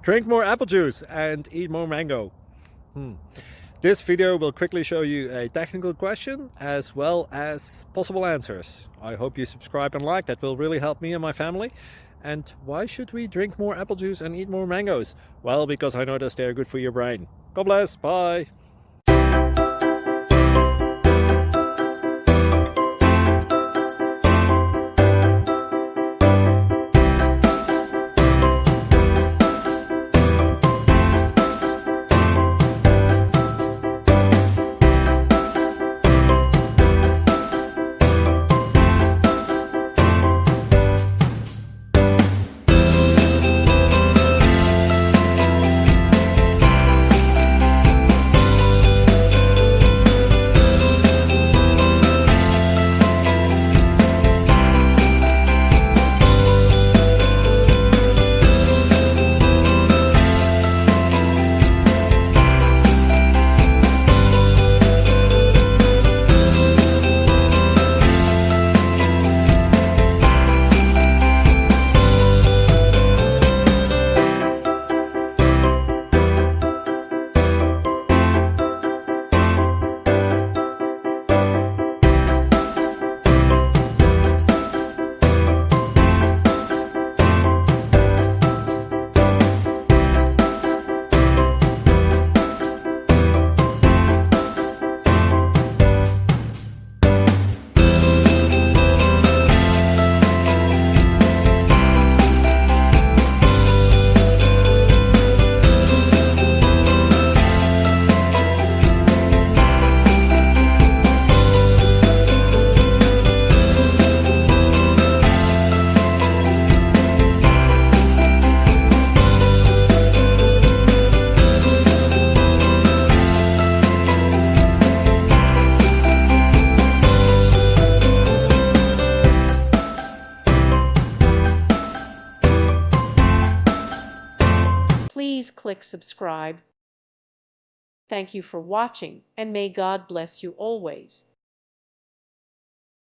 Drink more apple juice and eat more mango. This video will quickly show you a technical question as well as possible answers. I hope you subscribe and like, that will really help me and my family. And why should we drink more apple juice and eat more mangoes? Well, because I noticed they're good for your brain. God bless, bye. Please click subscribe. Thank you for watching, and may God bless you always.